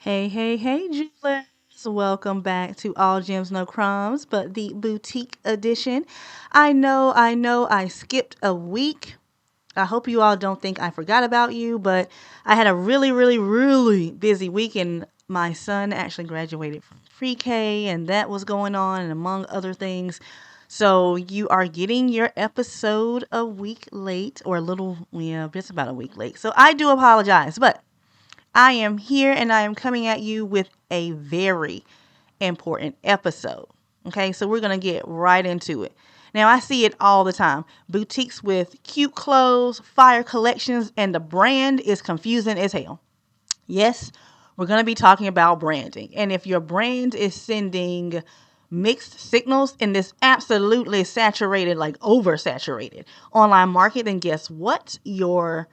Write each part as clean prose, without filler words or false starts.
Hey, hey, hey, jewelers. Welcome back to All Gems No Crumbs, but the boutique edition. I know, I skipped a week. I hope you all don't think I forgot about you, but I had a really busy week, and my son actually graduated from pre-K, and that was going on, and among other things. So you are getting your episode a week late, or a little, yeah, just about a week late. So I do apologize, but I am here and I am coming at you with a very important episode. Okay, so we're going to get right into it. Now, I see it all the time. Boutiques with cute clothes, fire collections, and the brand is confusing as hell. Yes, we're going to be talking about branding. And if your brand is sending mixed signals in this absolutely saturated, like oversaturated online market, then guess what? Your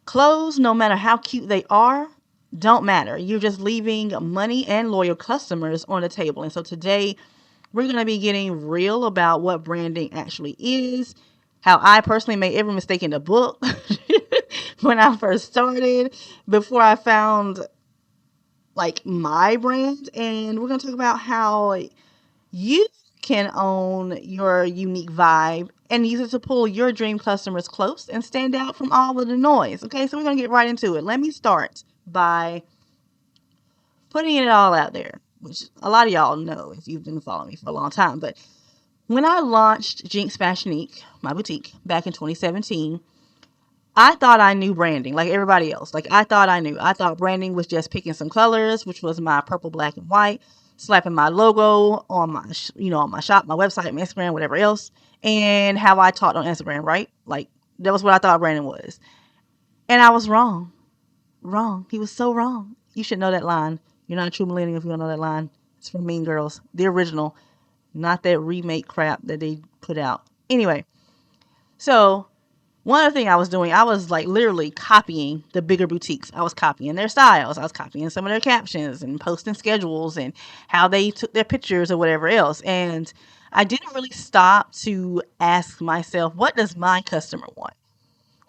clothes, no matter how cute they are, don't matter. You're just leaving money and loyal customers on the table. And so today we're going to be getting real about what branding actually is, how I personally made every mistake in the book when I first started, before I found like my brand. And we're going to talk about how you can own your unique vibe and use it to pull your dream customers close and stand out from all of the noise. Okay, so we're going to get right into it. Let me start by putting it all out there, which a lot of y'all know if you've been following me for a long time. But when I launched Jinx Fashionique, my boutique, back in 2017, I thought I knew branding like everybody else. Like I thought I knew. I thought branding was just picking some colors, which was my purple, black, and white, slapping my logo on my, on my shop, my website, my Instagram, whatever else, and how I talked on Instagram, right? Like that was what I thought branding was, and I was wrong. Wrong. He was so wrong. You should know that line. You're not a true millennial if you don't know that line. It's from Mean Girls, the original, not that remake crap that they put out. Anyway, so one other thing I was doing, I was like literally copying the bigger boutiques. I was copying their styles. I was copying some of their captions and posting schedules and how they took their pictures or whatever else. And I didn't really stop to ask myself, what does my customer want?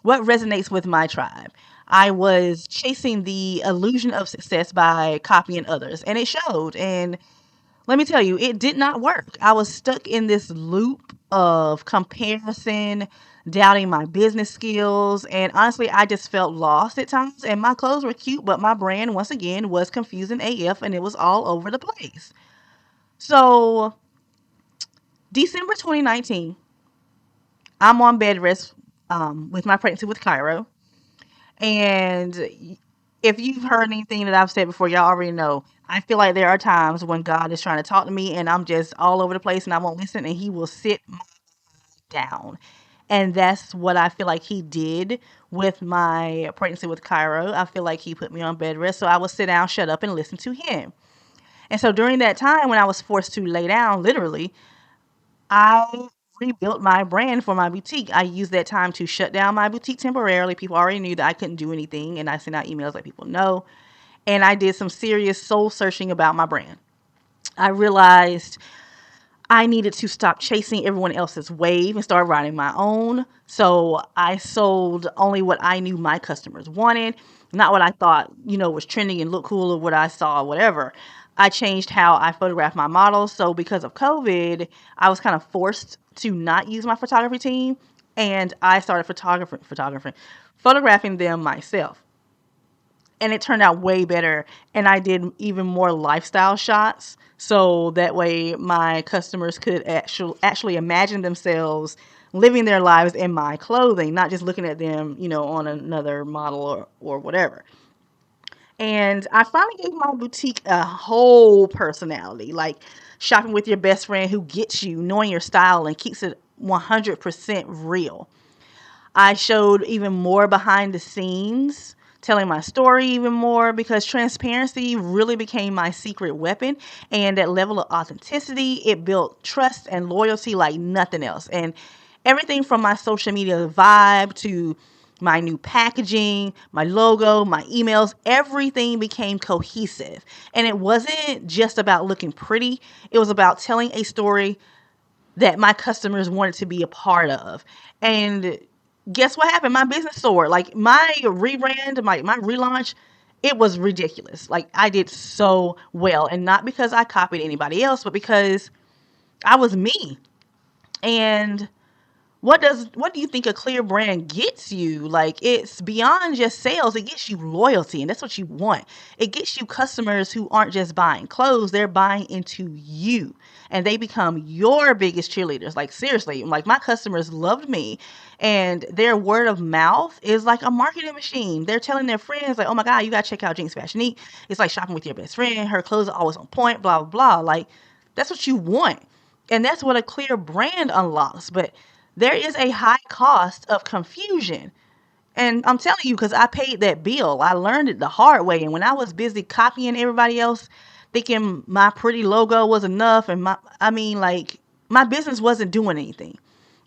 What resonates with my tribe? I was chasing the illusion of success by copying others, and it showed. And let me tell you, it did not work. I was stuck in this loop of comparison, doubting my business skills, and honestly, I just felt lost at times. And my clothes were cute, but my brand, once again, was confusing AF, and it was all over the place. So, December 2019, I'm on bed rest with my pregnancy with Cairo. And if you've heard anything that I've said before, y'all already know. I feel like there are times when God is trying to talk to me and I'm just all over the place and I won't listen and he will sit down. And that's what I feel like he did with my pregnancy with Cairo. I feel like he put me on bed rest so I would sit down, shut up, and listen to him. And so during that time when I was forced to lay down, literally, I rebuilt my brand for my boutique. I used that time to shut down my boutique temporarily. People already knew that I couldn't do anything, and I sent out emails let people know. And I did some serious soul searching about my brand. I realized I needed to stop chasing everyone else's wave and start writing my own. So I sold only what I knew my customers wanted, not what I thought, was trending and looked cool or what I saw, whatever. I changed how I photographed my models. So because of COVID, I was kind of forced to not use my photography team and I started photographing them myself. And it turned out way better. And I did even more lifestyle shots. So that way my customers could actually imagine themselves living their lives in my clothing, not just looking at them, on another model or whatever. And I finally gave my boutique a whole personality, like shopping with your best friend who gets you, knowing your style and keeps it 100% real. I showed even more behind the scenes, telling my story even more because transparency really became my secret weapon. And that level of authenticity, it built trust and loyalty like nothing else. And everything from my social media vibe to my new packaging, my logo, my emails, everything became cohesive. And it wasn't just about looking pretty, it was about telling a story that my customers wanted to be a part of. And guess what happened? My business soared. Like my rebrand, my relaunch, It was ridiculous. Like, I did so well, and not because I copied anybody else, but because I was me. And what do you think a clear brand gets you? Like, it's beyond just sales. It gets you loyalty, and that's what you want. It gets you customers who aren't just buying clothes, they're buying into you, and they become your biggest cheerleaders. Like, seriously, like, my customers loved me, and their word of mouth is like a marketing machine. They're telling their friends, like, oh my god, you gotta check out Jinx Fashion Fashioneek. It's like shopping with your best friend. Her clothes are always on point, blah blah blah. Like, that's what you want, and that's what a clear brand unlocks. But there is a high cost of confusion. And I'm telling you, because I paid that bill, I learned it the hard way. And when I was busy copying everybody else, thinking my pretty logo was enough, and like, my business wasn't doing anything.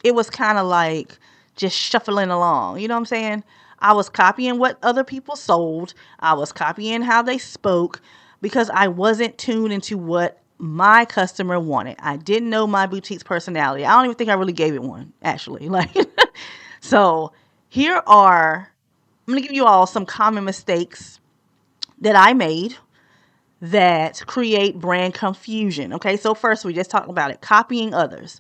It was kind of like just shuffling along. You know what I'm saying? I was copying what other people sold. I was copying how they spoke because I wasn't tuned into what my customer wanted. I didn't know my boutique's personality. I don't even think I really gave it one, actually. Like, so here are, I'm going to give you all some common mistakes that I made that create brand confusion. Okay, so first we just talked about it, copying others.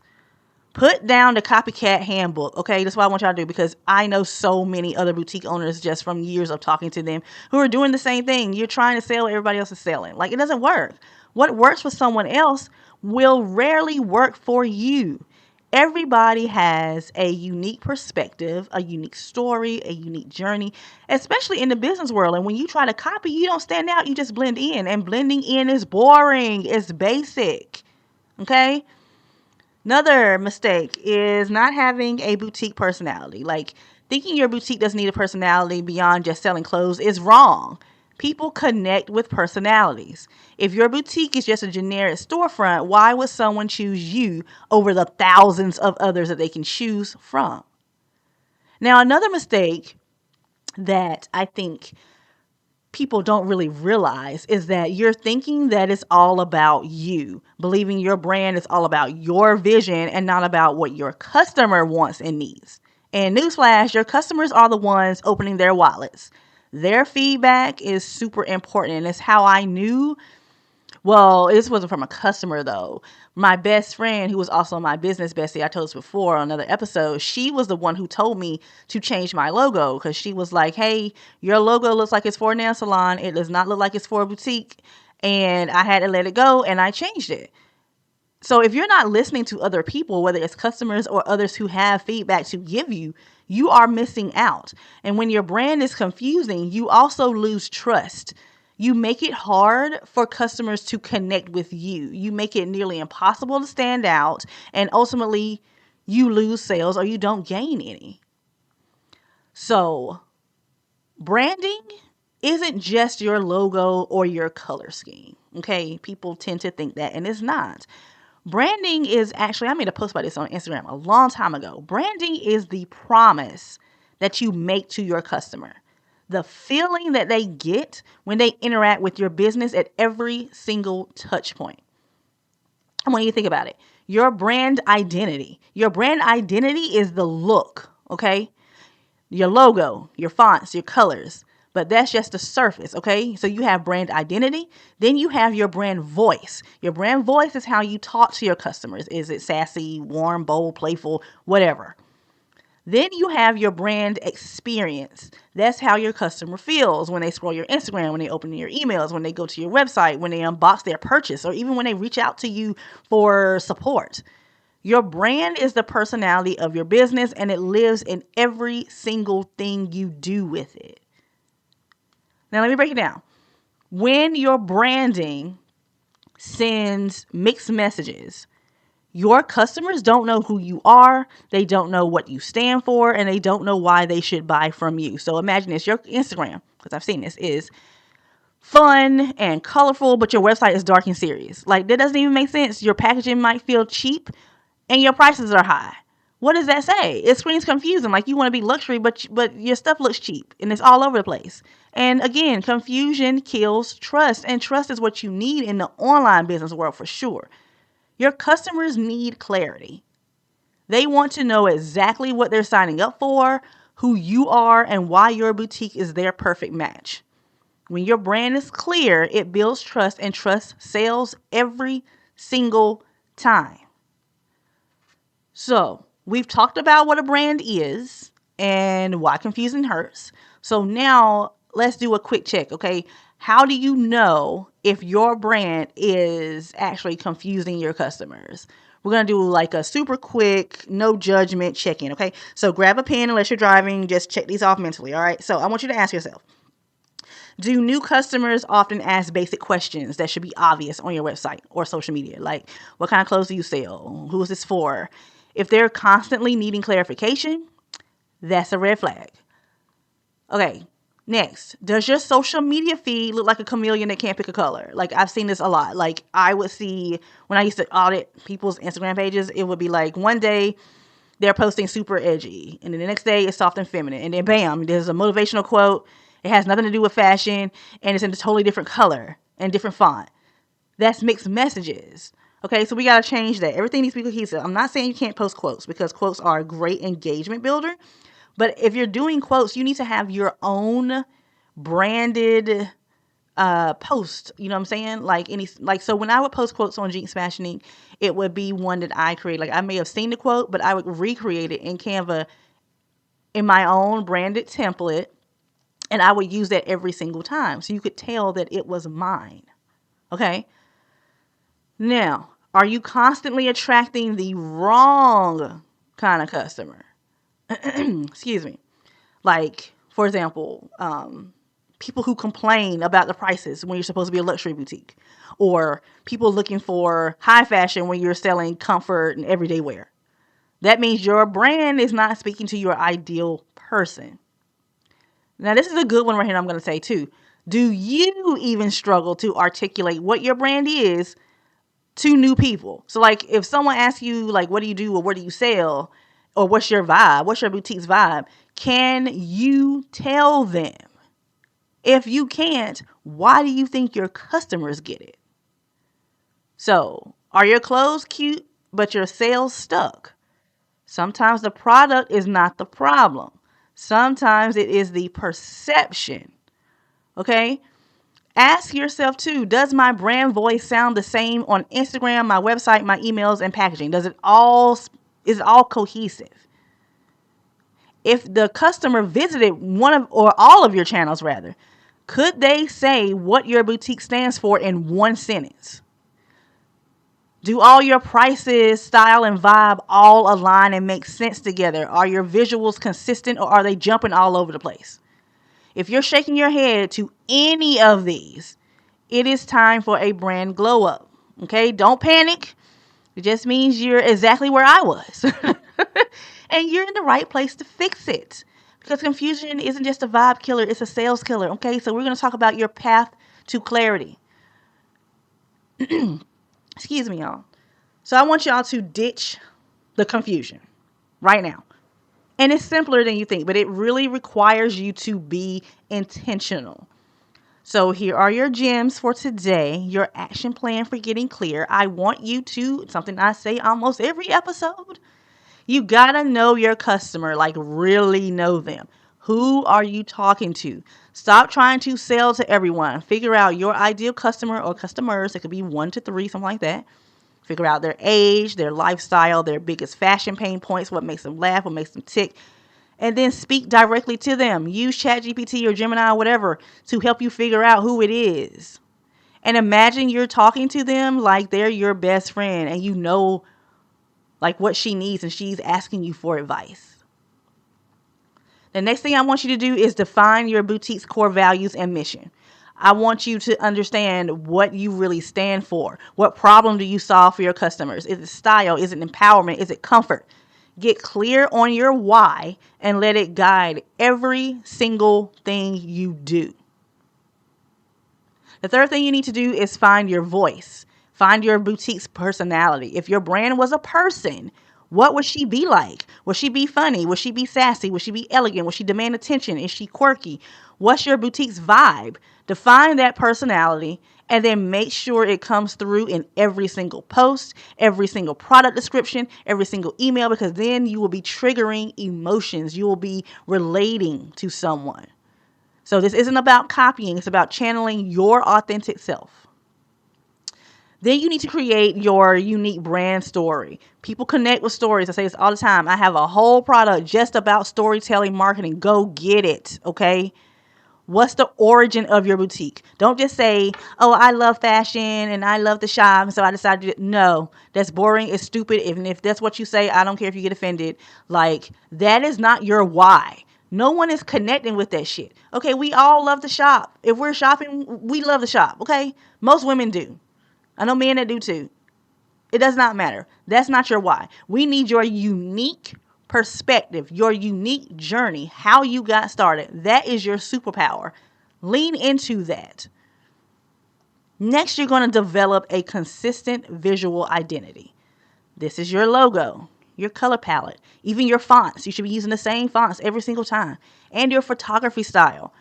Put down the copycat handbook, okay? That's what I want y'all to do, because I know so many other boutique owners just from years of talking to them who are doing the same thing. You're trying to sell what everybody else is selling. Like, it doesn't work. What works for someone else will rarely work for you. Everybody has a unique perspective, a unique story, a unique journey, especially in the business world. And when you try to copy, you don't stand out, you just blend in. And blending in is boring, it's basic, okay? Another mistake is not having a boutique personality. Like, thinking your boutique doesn't need a personality beyond just selling clothes is wrong. People connect with personalities. If your boutique is just a generic storefront, why would someone choose you over the thousands of others that they can choose from? Now, another mistake that I think people don't really realize is that you're thinking that it's all about you, believing your brand is all about your vision and not about what your customer wants and needs. And newsflash, your customers are the ones opening their wallets. Their feedback is super important, and it's how I knew. Well, this wasn't from a customer though. My best friend, who was also my business bestie, I told this before on another episode, she was the one who told me to change my logo, because she was like, hey, your logo looks like it's for a nail salon. It does not look like it's for a boutique. And I had to let it go, and I changed it. So if you're not listening to other people, whether it's customers or others who have feedback to give you, you are missing out. And when your brand is confusing, you also lose trust. You make it hard for customers to connect with you. You make it nearly impossible to stand out, and ultimately you lose sales or you don't gain any. So branding isn't just your logo or your color scheme. Okay, people tend to think that, and it's not. Branding is actually, I made a post about this on Instagram a long time ago. Branding is the promise that you make to your customer, the feeling that they get when they interact with your business at every single touch point. And when you think about it, your brand identity is the look, okay? Your logo, your fonts, your colors. But that's just the surface, okay? So you have brand identity, then you have your brand voice. Your brand voice is how you talk to your customers. Is it sassy, warm, bold, playful, whatever? Then you have your brand experience. That's how your customer feels when they scroll your Instagram, when they open your emails, when they go to your website, when they unbox their purchase, or even when they reach out to you for support. Your brand is the personality of your business, and it lives in every single thing you do with it. Now, let me break it down. When your branding sends mixed messages, your customers don't know who you are, they don't know what you stand for, and they don't know why they should buy from you. So imagine this, your Instagram, because I've seen this, is fun and colorful, but your website is dark and serious. Like, that doesn't even make sense. Your packaging might feel cheap and your prices are high. What does that say? It screams confusing. Like, you want to be luxury, but your stuff looks cheap and it's all over the place. And again, confusion kills trust, and trust is what you need in the online business world for sure. Your customers need clarity. They want to know exactly what they're signing up for, who you are, and why your boutique is their perfect match. When your brand is clear, it builds trust, and trust sells every single time. So we've talked about what a brand is and why confusing hurts. So now let's do a quick check, okay? How do you know if your brand is actually confusing your customers? We're going to do like a super quick, no judgment check-in, okay? So grab a pen unless you're driving. Just check these off mentally, all right? So I want you to ask yourself, do new customers often ask basic questions that should be obvious on your website or social media? Like, what kind of clothes do you sell? Who is this for? If they're constantly needing clarification, that's a red flag. Okay, next. Does your social media feed look like a chameleon that can't pick a color? Like, I've seen this a lot. Like, I would see, when I used to audit people's Instagram pages, it would be like one day they're posting super edgy, and then the next day it's soft and feminine, and then bam, there's a motivational quote. It has nothing to do with fashion, and it's in a totally different color and different font. That's mixed messages. Okay, so we got to change that. Everything needs to be cohesive. I'm not saying you can't post quotes, because quotes are a great engagement builder. But if you're doing quotes, you need to have your own branded post. You know what I'm saying? So when I would post quotes on Jinx Fashioning, it would be one that I create. Like, I may have seen the quote, but I would recreate it in Canva in my own branded template, and I would use that every single time, so you could tell that it was mine. Okay. Now, are you constantly attracting the wrong kind of customer? Excuse me. Like, for example, people who complain about the prices when you're supposed to be a luxury boutique, or people looking for high fashion when you're selling comfort and everyday wear. That means your brand is not speaking to your ideal person. Now, this is a good one right here I'm going to say too. Do you even struggle to articulate what your brand is to new people? So like, if someone asks you, like, what do you do, or what do you sell, or what's your vibe, what's your boutique's vibe, can you tell them? If you can't, why do you think your customers get it? So, are your clothes cute, but your sales stuck? Sometimes the product is not the problem. Sometimes it is the perception. Okay? Ask yourself too, does my brand voice sound the same on Instagram, my website, my emails, and packaging? Is it all cohesive? If the customer visited one of, or all of your channels rather, could they say what your boutique stands for in one sentence? Do all your prices, style, and vibe all align and make sense together? Are your visuals consistent, or are they jumping all over the place? If you're shaking your head to any of these, it is time for a brand glow up. Okay, don't panic. It just means you're exactly where I was. And you're in the right place to fix it. Because confusion isn't just a vibe killer, it's a sales killer. Okay, so we're going to talk about your path to clarity. Excuse me, y'all. So I want y'all to ditch the confusion right now. And it's simpler than you think, but it really requires you to be intentional. So here are your gems for today, your action plan for getting clear. I want you to, something I say almost every episode, you gotta know your customer, like really know them. Who are you talking to? Stop trying to sell to everyone. Figure out your ideal customer or customers. It could be 1 to 3, something like that. Figure out their age, their lifestyle, their biggest fashion pain points, what makes them laugh, what makes them tick. And then speak directly to them. Use ChatGPT or Gemini or whatever to help you figure out who it is. And imagine you're talking to them like they're your best friend, and you know like what she needs, and she's asking you for advice. The next thing I want you to do is define your boutique's core values and mission. I want you to understand what you really stand for. What problem do you solve for your customers? Is it style? Is it empowerment? Is it comfort? Get clear on your why and let it guide every single thing you do. The third thing you need to do is find your voice. Find your boutique's personality. If your brand was a person, what would she be like? Would she be funny? Would she be sassy? Would she be elegant? Would she demand attention? Is she quirky? What's your boutique's vibe? Define that personality and then make sure it comes through in every single post, every single product description, every single email, because then you will be triggering emotions. You will be relating to someone. So this isn't about copying. It's about channeling your authentic self. Then you need to create your unique brand story. People connect with stories. I say this all the time. I have a whole product just about storytelling marketing. Go get it, okay? What's the origin of your boutique? Don't just say, oh, I love fashion and I love to shop, and so I decided to do it. No, that's boring. It's stupid. Even if that's what you say, I don't care if you get offended. Like, that is not your why. No one is connecting with that shit. Okay, we all love to shop. If we're shopping, we love to shop, okay? Most women do. I know men that do too. It does not matter. That's not your why. We need your unique perspective, your unique journey, how you got started. That is your superpower. Lean into that. Next, you're going to develop a consistent visual identity. This is your logo, your color palette, even your fonts. You should be using the same fonts every single time, and your photography style.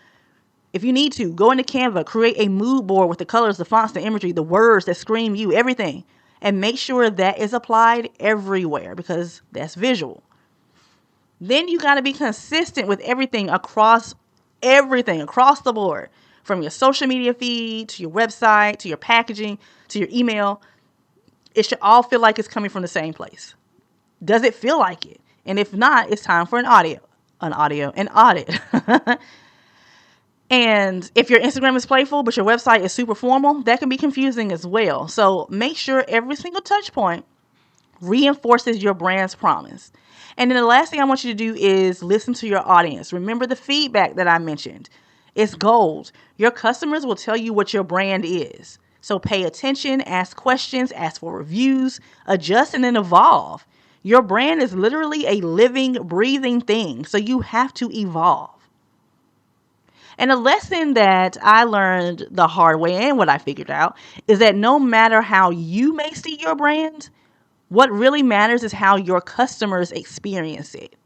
If you need to, go into Canva, create a mood board with the colors, the fonts, the imagery, the words that scream you, everything. And make sure that is applied everywhere because that's visual. Then you got to be consistent with everything across the board. From your social media feed, to your website, to your packaging, to your email. It should all feel like it's coming from the same place. Does it feel like it? And if not, it's time for an audit. And if your Instagram is playful, but your website is super formal, that can be confusing as well. So make sure every single touch point reinforces your brand's promise. And then the last thing I want you to do is listen to your audience. Remember the feedback that I mentioned. It's gold. Your customers will tell you what your brand is. So pay attention, ask questions, ask for reviews, adjust, and then evolve. Your brand is literally a living, breathing thing. So you have to evolve. And a lesson that I learned the hard way and what I figured out is that no matter how you may see your brand, what really matters is how your customers experience it.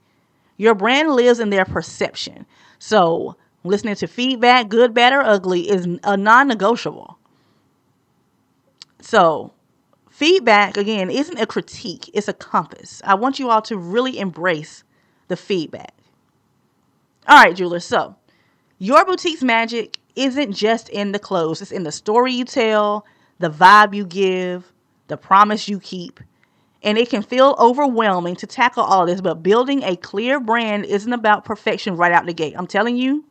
Your brand lives in their perception. So listening to feedback, good, bad, or ugly, is a non-negotiable. So feedback, again, isn't a critique. It's a compass. I want you all to really embrace the feedback. All right, jewelers. So your boutique's magic isn't just in the clothes. It's in the story you tell, the vibe you give, the promise you keep. And it can feel overwhelming to tackle all this, but building a clear brand isn't about perfection right out the gate. I'm telling you,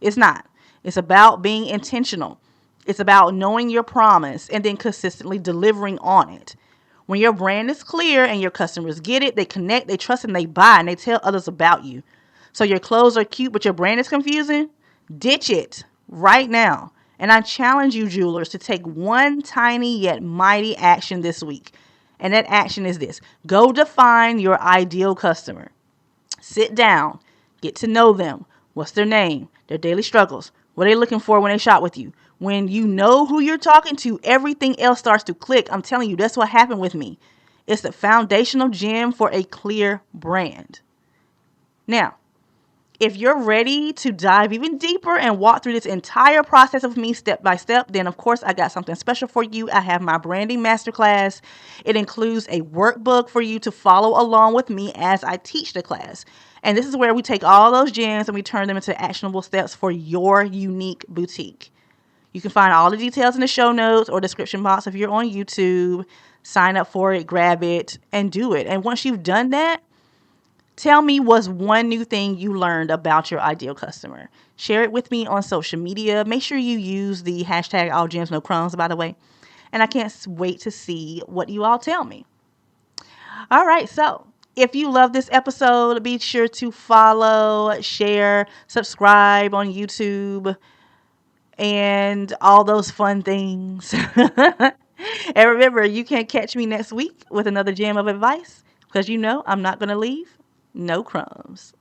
it's not. It's about being intentional. It's about knowing your promise and then consistently delivering on it. When your brand is clear and your customers get it, they connect, they trust, and they buy, and they tell others about you. So your clothes are cute, but your brand is confusing? Ditch it right now. And I challenge you, jewelers, to take one tiny yet mighty action this week. And that action is this. Go define your ideal customer. Sit down. Get to know them. What's their name? Their daily struggles. What are they looking for when they shop with you? When you know who you're talking to, everything else starts to click. I'm telling you, that's what happened with me. It's the foundational gem for a clear brand. Now, if you're ready to dive even deeper and walk through this entire process with me step by step, then of course I got something special for you. I have my branding masterclass. It includes a workbook for you to follow along with me as I teach the class. And this is where we take all those gems and we turn them into actionable steps for your unique boutique. You can find all the details in the show notes or description box if you're on YouTube. Sign up for it, grab it, and do it. And once you've done that, tell me what's one new thing you learned about your ideal customer. Share it with me on social media. Make sure you use the hashtag All Gems No Crumbs, by the way. And I can't wait to see what you all tell me. All right, so if you love this episode, be sure to follow, share, subscribe on YouTube, and all those fun things. And remember, you can catch me next week with another gem of advice because you know I'm not going to leave no crumbs.